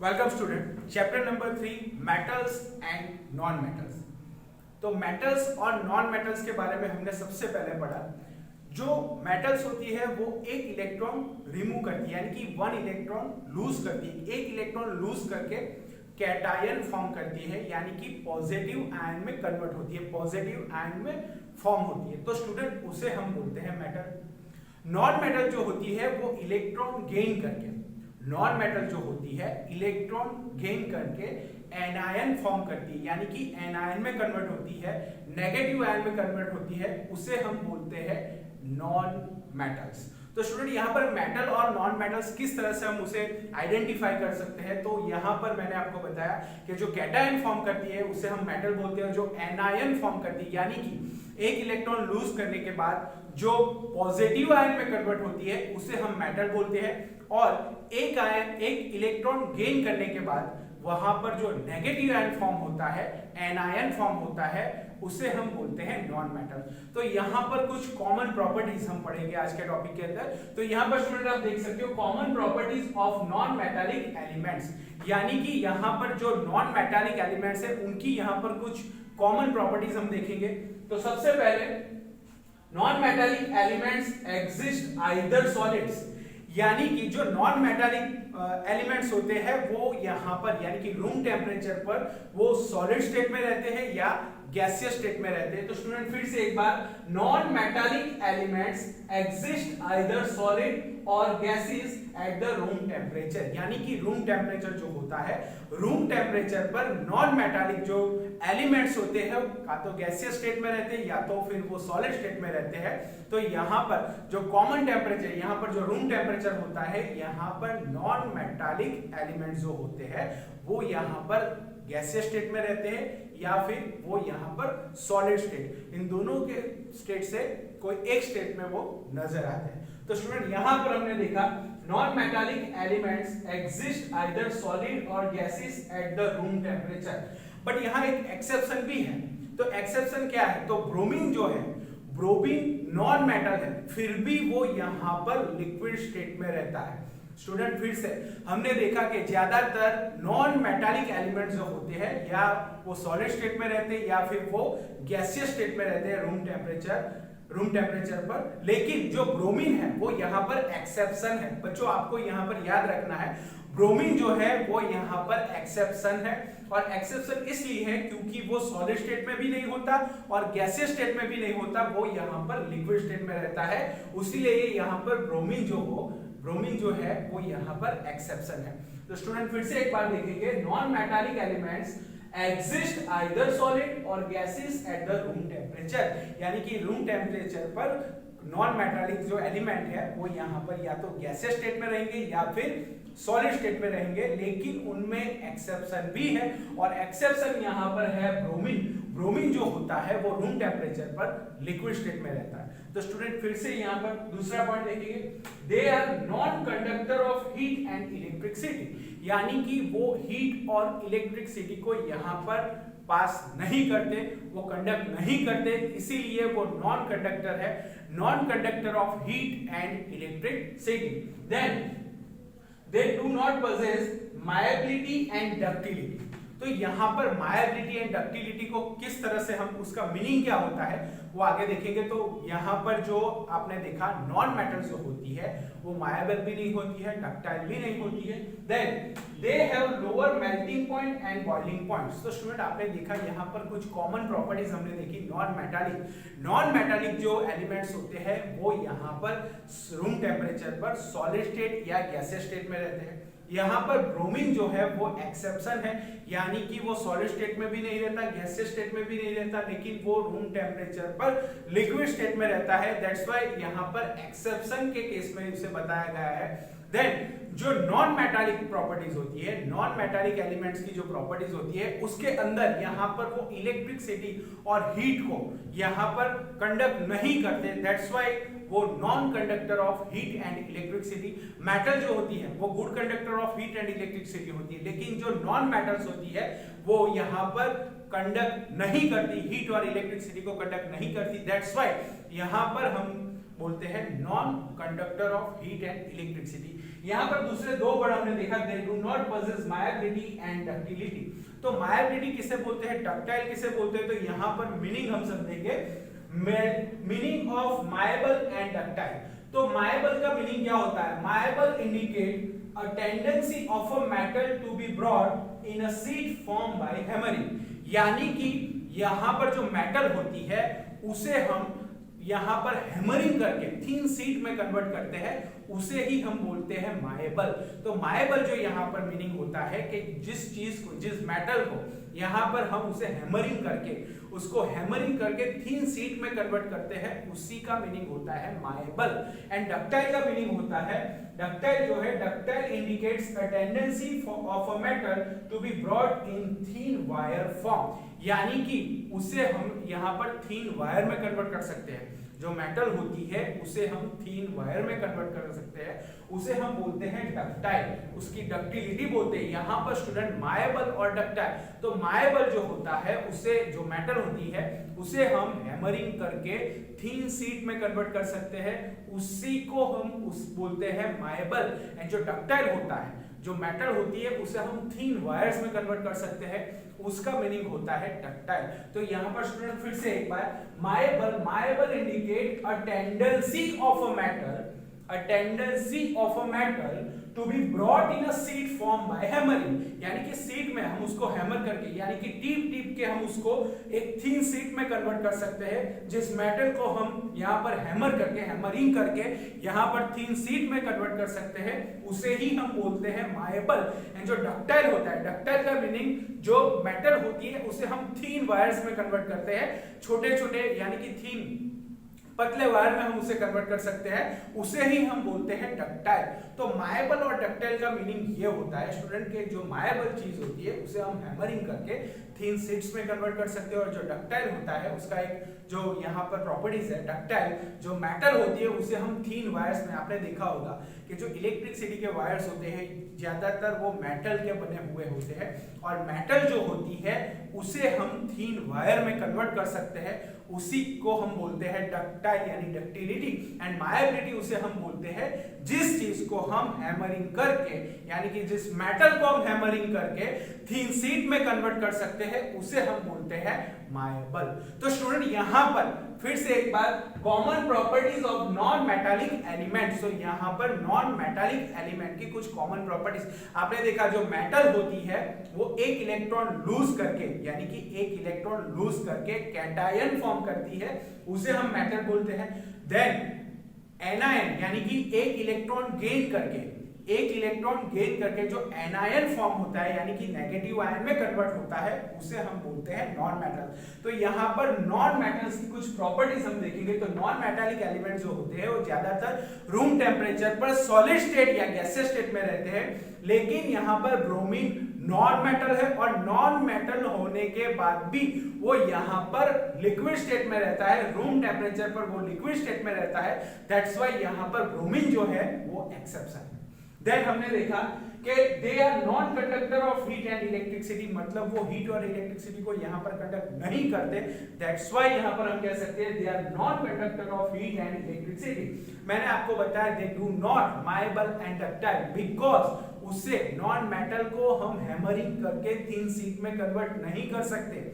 Welcome student. Chapter number 3 metals and non metals. तो metals और non metals के बारे में हमने सबसे पहले पढ़ा। जो मेटल्स होती है वो एक इलेक्ट्रॉन रिमूव करती है, यानी कि वन इलेक्ट्रॉन लूज करती है। एक इलेक्ट्रॉन लूज करके कैटायन फॉर्म करती है, यानी कि पॉजिटिव आयन में कन्वर्ट होती है, पॉजिटिव आयन में फॉर्म होती है। तो स्टूडेंट उसे हम बोलते हैं मेटल। नॉन मेटल जो होती है वो इलेक्ट्रॉन गेन करके, नॉन मेटल जो होती है इलेक्ट्रॉन गेन करके एनायन फॉर्म करती है, यानी कि एनायन में कन्वर्ट होती है, नेगेटिव आयन में कन्वर्ट होती है, उसे हम बोलते हैं नॉन मेटल्स। तो स्टूडेंट यहाँ पर मेटल और नॉन मेटल्स किस तरह से हम उसे आइडेंटिफाई कर सकते हैं, तो यहाँ पर मैंने आपको बताया कि जो कैटायन फॉर्म करती है उसे हम मेटल बोलते हैं, जो एनायन फॉर्म करती है यानी कि एक इलेक्ट्रॉन लूज करने के बाद जो पॉजिटिव आयन में कन्वर्ट होती है उसे हम मेटल बोलते हैं, और एक इलेक्ट्रॉन गेन करने के बाद वहां पर जो नेगेटिव आयन फॉर्म होता है, एनायन फॉर्म होता है, उसे हम बोलते हैं नॉन मेटल। तो यहाँ पर कुछ कॉमन प्रॉपर्टीज हम पढ़ेंगे आज के टॉपिक के अंदर। तो यहाँ पर स्टूडेंट आप देख सकते हो common properties of non metallic elements, यानी कि यहाँ पर जो नॉन मेटालिक एलिमेंट्स है उनकी यहाँ पर कुछ कॉमन प्रॉपर्टीज हम देखेंगे। तो सबसे पहले non metallic elements exist either solids, यानी कि जो नॉन मेटालिक एलिमेंट्स होते हैं वो यहाँ पर यानी कि रूम टेम्परेचर पर वो सॉलिड स्टेट में रहते हैं या गैसियस स्टेट में रहते हैं। तो स्टूडेंट फिर से एक बार, non metallic elements exist either solid और gases at the room temperature, यानी कि रूम टेम्परेचर जो होता है, रूम टेम्परेचर पर नॉन मेटालिक जो एलिमेंट्स होते हैं या तो गैसियस स्टेट में रहते हैं या तो फिर वो सॉलिड स्टेट में रहते हैं। तो यहाँ पर जो कॉमन टेम्परेचर, यहाँ पर जो रूम टेम्परेचर होता है, यहाँ पर नॉन मेटालिक एलिमेंट्स जो होते हैं वो यहाँ पर गैसियस स्टेट में रहते हैं या फिर वो यहाँ पर सॉलिड स्टेट, इन दोनों के स्टेट से कोई एक स्टेट में वो नजर आते हैं। तो स्टूडेंट यहाँ पर हमने देखा non metallic elements exist either solid और gases at the room temperature, but यहाँ एक एक्सेप्शन भी है। तो एक्सेप्शन क्या है, तो ब्रोमीन जो है, ब्रोमीन नॉन मेटल है फिर भी वो यहाँ पर लिक्विड स्टेट में रहता है। स्टूडेंट फिर से हमने देखा कि ज्यादातर नॉन मेटालिक एलिमेंट्स जो होते हैं या वो सॉलिड स्टेट में रहते हैं या फिर वो गैसियस स्टेट में रहते हैं रूम टेम्परेचर पर, लेकिन जो ब्रोमीन है वो यहाँ पर एक्सेप्शन है। बच्चों आपको यहाँ पर याद रखना है, ब्रोमीन जो है वो यहाँ पर एक्सेप्शन है, और एक्सेप्शन इसलिए है क्योंकि वो सॉलिड स्टेट में भी नहीं होता और गैसियस स्टेट में भी नहीं होता, वो यहाँ पर लिक्विड स्टेट में रहता है। उसीलिए यहाँ पर ब्रोमीन जो है वो यहाँ पर एक्सेप्शन है। तो स्टूडेंट फिर से एक बार देखेंगे, non metallic elements exist either solid और gases at the room temperature, यानी कि रूम टेम्परेचर पर नॉन मेटालिक जो एलिमेंट है वो यहाँ पर या तो गैसियस स्टेट में रहेंगे या फिर सॉलिड स्टेट में रहेंगे, लेकिन उनमें एक्सेप्शन भी है, और एक्सेप्शन यहाँ पर है ब्रोमीन। ब्रोमीन जो होता है वो रूम टेम्परेचर पर लिक्विड स्टेट में रहता है। तो स्टूडेंट फिर से यहाँ पर दूसरा पॉइंट देखेंगे, they are non conductor of heat and electricity, यानी कि वो हीट और इलेक्ट्रिसिटी को यहाँ पर पास नहीं करते, वो कंडक्ट नहीं करते, इसीलिए वो नॉन कंडक्टर है, non conductor of heat and electricity. Then they do not possess malleability and ductility। तो यहाँ पर मायाबिलिटी एंड डक्टिलिटी को किस तरह से हम, उसका मीनिंग क्या होता है वो आगे देखेंगे। तो यहाँ पर जो आपने देखा नॉन मेटल जो होती है वो मायाबल भी नहीं होती है, डक्टाइल भी नहीं होती है। Then they have lower melting point and boiling points. तो स्टूडेंट आपने देखा यहाँ पर कुछ कॉमन प्रॉपर्टीज हमने देखी। नॉन मेटालिक जो एलिमेंट्स होते हैं वो यहाँ पर रूम टेम्परेचर पर सॉलिड स्टेट या गैसियस स्टेट में रहते हैं। यहाँ पर ब्रोमीन जो है वो एक्सेप्शन है, यानी कि वो सॉलिड स्टेट में भी नहीं रहता, गैसियस स्टेट में भी नहीं रहता, लेकिन वो रूम टेम्परेचर पर लिक्विड स्टेट में रहता है। दैट्स व्हाई यहाँ पर एक्सेप्शन के केस में इसे बताया गया है। देन जो नॉन मेटालिक प्रॉपर्टीज होती है, नॉन मेटालिक एलिमेंट्स की जो प्रॉपर्टीज होती है उसके अंदर यहाँ पर वो इलेक्ट्रिसिटी और हीट को यहाँ पर कंडक्ट नहीं करते। दैट्स व्हाई वो non conductor of heat and electricity. Metal जो होती है वो good conductor of heat and electricity होती है, लेकिन जो नॉन मेटल्स होती है वो यहाँ पर कंडक्ट नहीं करती, हीट और इलेक्ट्रिसिटी को कंडक्ट नहीं करती। दैट्स व्हाई यहाँ पर हम बोलते हैं non conductor of heat and electricity. यहाँ पर दूसरे दो वर्ड हमने देखा, they do not possess malleability and ductility. तो मायबिलिटी किसे बोलते हैं, डक्टाइल किसे बोलते हैं, तो यहाँ पर मीनिंग हम समझेंगे, मीनिंग ऑफ मायबल एंड डक्टाइल। तो मायबल का मीनिंग क्या होता है, मायबल indicate a tendency of a metal to be brought in a sheet formed by hammering। यानी कि यहाँ पर जो मेटल होती है उसे हम यहाँ पर हैमरिंग करके थिन शीट में कन्वर्ट करते हैं, उसे ही हम बोलते हैं मायबल। तो मायबल जो यहाँ पर मीनिंग होता है कि जिस चीज को, जिस मेटल को यहाँ पर हम उसे हैमरिंग करके, उसको हैमरिंग करके थिन शीट में कन्वर्ट करते हैं, उसी का मीनिंग होता है मायबल। एंड डक्टाइल का मीनिंग होता है, डक्टाइल जो है, ductile indicates a tendency of a metal to be brought in thin wire form. यानी कि उसे हम यहाँ पर थिन वायर में कन्वर्ट कर सकते हैं। जो मेटल होती है उसे हम थिन वायर में कन्वर्ट कर सकते हैं, उसे हम बोलते हैं डक्टाइल, उसकी डक्टिलिटी बोलते हैं। यहाँ पर स्टूडेंट मायबल और डक्टाइल, तो मायबल जो होता है उसे, जो मेटल होती है उसे हम हैमरिंग करके थिन शीट में कन्वर्ट कर सकते हैं, उसी को हम बोलते हैं मायबल। एंड जो डक्टाइल होता है, जो मेटल होती है उसे हम थिन वायर्स में कन्वर्ट कर सकते हैं, उसका मीनिंग होता है डक्टाइल। तो यहाँ पर स्टूडेंट फिर से एक बार, malleable, malleable indicate a tendency of a metal, a tendency of a metal to be brought in a sheet formed by hammering। यानी कि शीट में हम उसको हैमर करके, यानी कि टीप के हम उसको एक थिन शीट में कन्वर्ट कर सकते हैं। जिस मेटल को हम यहाँ पर हैमर करके, हैमरिंग करके यहाँ पर थिन शीट में कन्वर्ट कर सकते हैं, उसे ही हम बोलते हैं मायबल। एंड जो डक्टाइल होता है, डक्टाइल का मीनिंग, जो मेटल होती है उसे हम थिन वायर्स में कन्वर्ट करते हैं, छोटे छोटे यानी कि थिन पतले वायर में हम उसे कन्वर्ट कर सकते हैं, उसे ही हम बोलते हैं डक्टाइल। तो मायबल और डक्टाइल का मीनिंग ये होता है स्टूडेंट के, जो मायबल चीज होती है उसे हम हैमरिंग करके थिन शीट्स में कन्वर्ट कर सकते हैं, और जो डक्टाइल होता है उसका एक जो यहाँ पर प्रॉपर्टीज है, डक्टाइल जो मेटल होती है उसे हम थिन वायर्स में, आपने देखा होगा कि जो इलेक्ट्रिसिटी के वायर्स होते हैं ज्यादातर वो मेटल के बने हुए होते हैं, और मेटल जो होती है उसे हम थिन वायर में कन्वर्ट कर सकते हैं, उसी को हम बोलते हैं डक्टाइल यानी डक्टिलिटी। एंड मायबिलिटी उसे हम बोलते हैं जिस चीज को हम हैमरिंग करके, यानी कि जिस मेटल को हम हैमरिंग करके थिन शीट में कन्वर्ट कर सकते हैं, उसे हम बोलते हैं मायबल। तो स्टूडेंट यहाँ पर फिर से एक बार, common properties of non metallic elements. तो यहाँ पर नॉन मेटालिक एलिमेंट की कुछ कॉमन प्रॉपर्टीज आपने देखा, जो मेटल होती है वो एक इलेक्ट्रॉन लूज करके, यानी कि एक इलेक्ट्रॉन लूज करके कैटायन फॉर्म करती है, उसे हम मेटल बोलते हैं। देन एनायन यानी कि एक इलेक्ट्रॉन गेन करके, एक इलेक्ट्रॉन गेन करके जो एनायन फॉर्म होता है यानी कि नेगेटिव आयन में कन्वर्ट होता है, उसे हम बोलते हैं नॉन मेटल। तो यहाँ पर नॉन मेटल्स की कुछ प्रॉपर्टीज हम देखेंगे। तो नॉन मेटालिक एलिमेंट्स जो होते हैं वो ज्यादातर रूम टेम्परेचर पर सॉलिड स्टेट या गैसियस स्टेट में रहते हैं, लेकिन यहाँ पर ब्रोमीन नॉन मेटल है, और नॉन मेटल होने के बाद भी वो यहाँ पर लिक्विड स्टेट में रहता है, रूम टेम्परेचर पर वो लिक्विड स्टेट में रहता है, दैट्स व्हाई यहाँ पर ब्रोमीन जो है वो एक्सेप्शन है। देन हमने देखा कि they are non conductor of heat and electricity, मतलब वो हीट और इलेक्ट्रिसिटी को यहाँ पर कंडक्ट नहीं करते, दैट्स व्हाई यहाँ पर हम कह सकते हैं they are non conductor of heat and electricity. मैंने आपको बताया they do not malleable and ductile because उससे नॉन मेटल को हम हैमरिंग करके थिन शीट में कन्वर्ट नहीं कर सकते,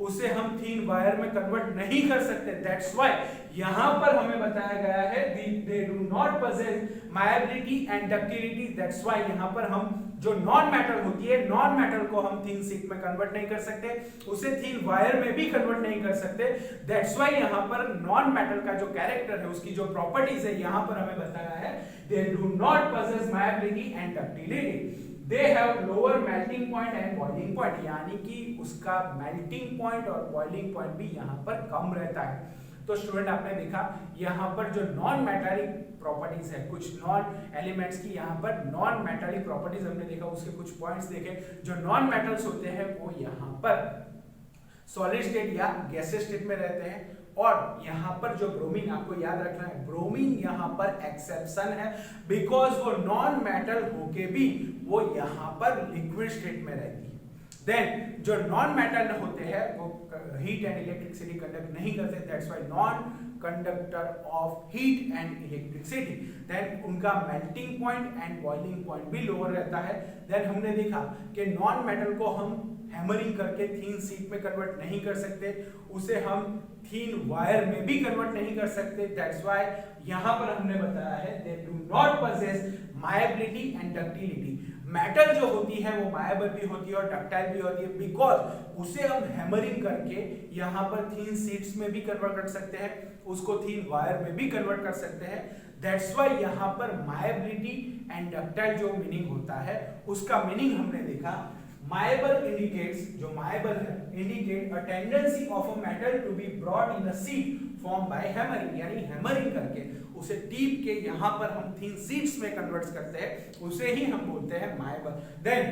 उसे हम थिन वायर में कन्वर्ट नहीं कर सकते, दैट्स व्हाई यहां पर हमें बताया गया है they do not possess malleability and ductility, that's why यहां पर हम जो नॉन मेटल होती है, नॉन मेटल को हम थिन शीट में कन्वर्ट नहीं कर सकते, उसे थिन वायर में भी कन्वर्ट नहीं कर सकते, दैट्स व्हाई यहां पर नॉन मेटल का जो कैरेक्टर है, उसकी जो प्रॉपर्टीज है यहां पर हमें बताया है they do not possess malleability and ductility, they have lower melting point and boiling point, यानी कि उसका मेल्टिंग पॉइंट और बॉइलिंग पॉइंट भी यहाँ पर कम रहता है। तो स्टूडेंट आपने देखा यहाँ पर जो नॉन मेटालिक प्रॉपर्टीज है, कुछ नॉन एलिमेंट्स की यहाँ पर नॉन मेटालिक प्रॉपर्टीज हमने देखा, उसके कुछ पॉइंट्स देखे। जो नॉन मेटल्स होते हैं वो यहाँ पर सॉलिड स्टेट या गैसियस स्टेट में रहते हैं, और यहाँ पर जो ब्रोमीन, आपको याद रखना है ब्रोमीन यहाँ पर एक्सेप्शन है, बिकॉज वो नॉन मेटल होके भी वो यहाँ पर लिक्विड स्टेट में रहती है, देन जो नॉन मेटल होते हैं वो हीट एंड इलेक्ट्रिसिटी कंडक्ट नहीं करते, that's why non conductor of heat and electricity. Then उनका melting point and boiling point भी लोअर रहता है। देन हमने देखा कि नॉन मेटल को हम हैमरिंग करके थीन शीट में कन्वर्ट नहीं कर सकते, उसे हम थीन वायर में भी कन्वर्ट नहीं कर सकते, दैट्स व्हाई यहां पर हमने बताया है they do not possess malleability and ductility. Metal जो होती है वो मायबल भी होती है और डक्टाइल भी होती है, बिकॉज उसे हम हैमरिंग करके यहाँ पर थीन शीट्स में भी कन्वर्ट कर सकते हैं, उसको थीन वायर में भी कन्वर्ट कर सकते हैं, दैट्स व्हाई यहाँ पर मायबिलिटी एंड डक्टाइल जो मीनिंग होता है उसका मीनिंग हमने देखा। मायबल इंडिकेट्स, जो मायबल है, indicate a tendency of a metal to be brought in a sheet form by hammering, यानी हैमरिंग करके उसे टीप के यहाँ पर हम थीन शीट्स में कन्वर्ट करते हैं, उसे ही हम बोलते हैं मायबल। देन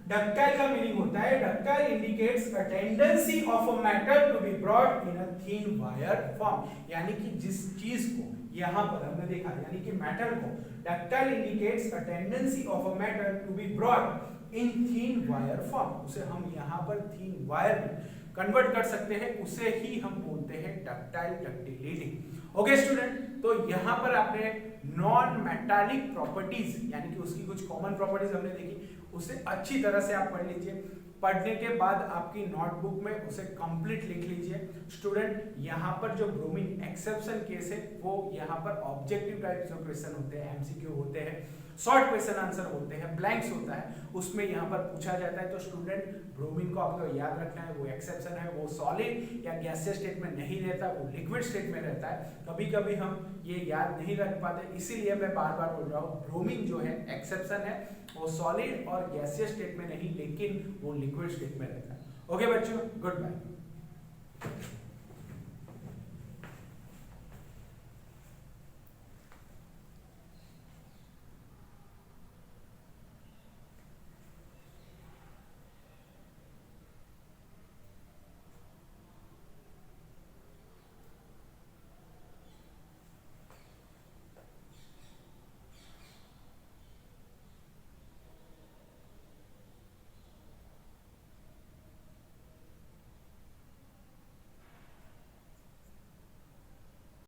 डक्टाइल का मीनिंग होता है ductile indicates a tendency of a metal to be brought in a thin wire form, यानी कि जिस चीज को यहाँ पर हमने देखा, यानी कि मेटल को ductile indicates a tendency of a metal to be brought in thin wire form, उसे हम यहाँ पर थीन वायर में कन्वर्ट कर सकते हैं, उसे ही हम बोलते हैं डक्टाइल डक्टिलिटी। ओके स्टूडेंट, तो यहाँ पर आपने नॉन मेटालिक प्रॉपर्टीज यानी कि उसकी कुछ कॉमन प्रॉपर्टीज हमने देखी, उसे अच्छी तरह से आप पढ़ लीजिए। पढ़ने के बाद आपकी नोटबुक में उसे कंप्लीट लिख लीजिए। स्टूडेंट यहाँ पर जो ब्रोमीन एक्सेप्शन केस है वो यहाँ पर ऑब्जेक्टिव टाइप्स ऑफ क्वेश्चन होते हैं, एमसीक्यू होते हैं, शॉर्ट क्वेश्चन आंसर होते हैं, ब्लैंक्स होता है, उसमें यहाँ पर पूछा जाता है। तो स्टूडेंट ब्रोमीन को आपको याद रखना है, वो एक्सेप्शन है, वो सॉलिड या गैसियस स्टेट में नहीं रहता, वो लिक्विड स्टेट में रहता है। कभी कभी हम ये याद नहीं रख पाते, इसीलिए मैं बार बार बोल रहा हूँ ब्रोमीन जो है एक्सेप्शन है, वो सॉलिड और गैसियस स्टेट में नहीं लेकिन वो लिक्विड स्टेट में रहता है। ओके बच्चों, गुड बाय।